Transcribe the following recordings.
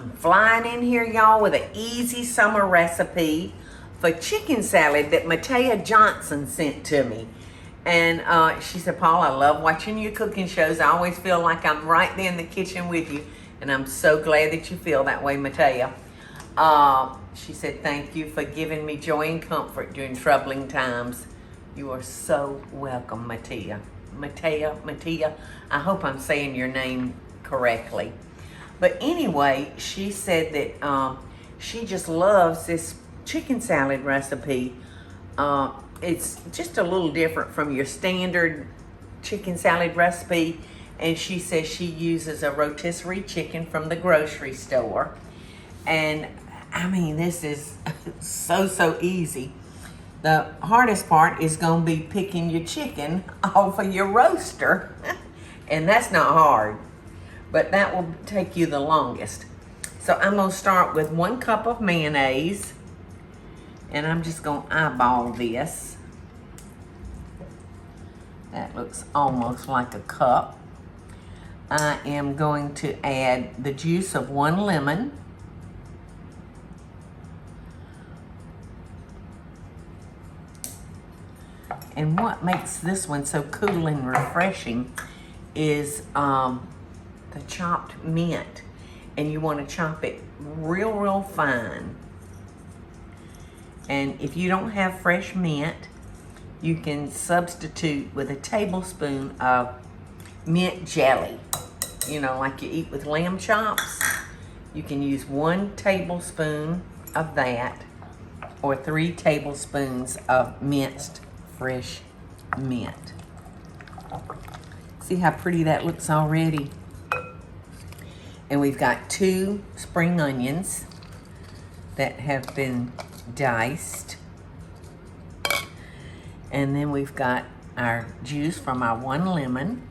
I'm flying in here, y'all, with an easy summer recipe for chicken salad that Matea Johnson sent to me. And she said, Paula, I love watching your cooking shows. I always feel like I'm right there in the kitchen with you. And I'm so glad that you feel that way, Matea. She said, thank you for giving me joy and comfort during troubling times. You are so welcome, Matea. Matea, I hope I'm saying your name correctly. But anyway, she said that she just loves this chicken salad recipe. It's just a little different from your standard chicken salad recipe. And she says she uses a rotisserie chicken from the grocery store. And I mean, this is so easy. The hardest part is gonna be picking your chicken off of your roaster. And that's not hard, but that will take you the longest. So I'm gonna start with 1 cup of mayonnaise, and I'm just gonna eyeball this. That looks almost like a cup. I am going to add the juice of 1 lemon. And what makes this one so cool and refreshing is the chopped mint. And you want to chop it real fine. And if you don't have fresh mint, you can substitute with a tablespoon of mint jelly. You know, like you eat with lamb chops. You can use 1 tablespoon of that, or 3 tablespoons of minced fresh mint. See how pretty that looks already? And we've got 2 spring onions that have been diced. And then we've got our juice from our 1 lemon.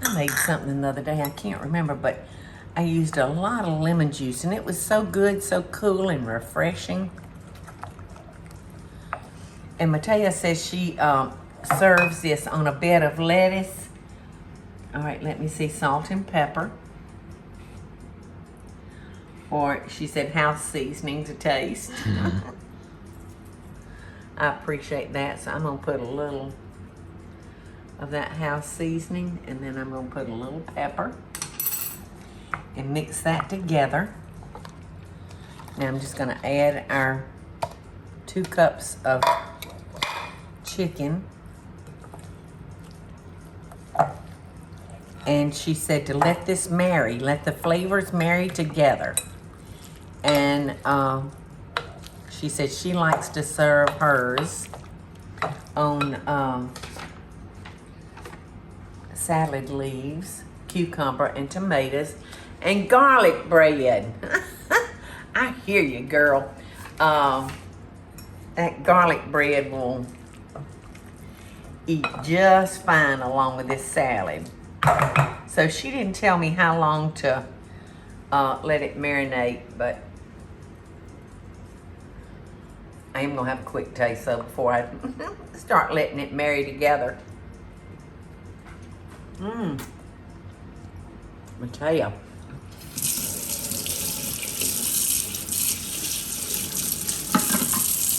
I made something the other day, I can't remember, but I used a lot of lemon juice, and it was so good, so cool and refreshing. And Matea says she serves this on a bed of lettuce. All right, let me see, salt and pepper. Or she said house seasoning to taste. I appreciate that, so I'm gonna put a little of that house seasoning, and then I'm gonna put a little pepper and mix that together. Now I'm just gonna add our 2 cups of chicken. And she said to let this marry, let the flavors marry together. And she said she likes to serve hers on salad leaves, cucumber and tomatoes, and garlic bread. I hear you, girl. That garlic bread will eat just fine along with this salad. So she didn't tell me how long to let it marinate, but I am gonna have a quick taste so before I start letting it marry together. Matea.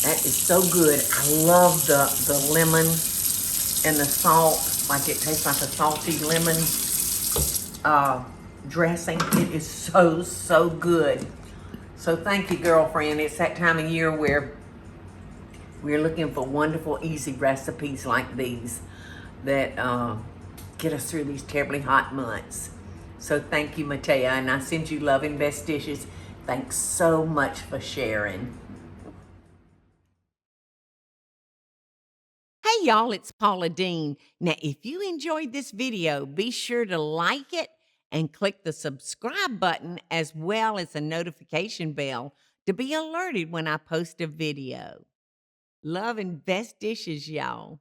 That is so good. I love the lemon and the salt. Like it tastes like a salty lemon dressing. It is so good. So thank you, girlfriend. It's that time of year where we're looking for wonderful, easy recipes like these that get us through these terribly hot months. So thank you, Matea, and I send you love and best dishes. Thanks so much for sharing. Hey y'all, it's Paula Deen. Now, if you enjoyed this video, be sure to like it and click the subscribe button as well as the notification bell to be alerted when I post a video. Love and best dishes, y'all.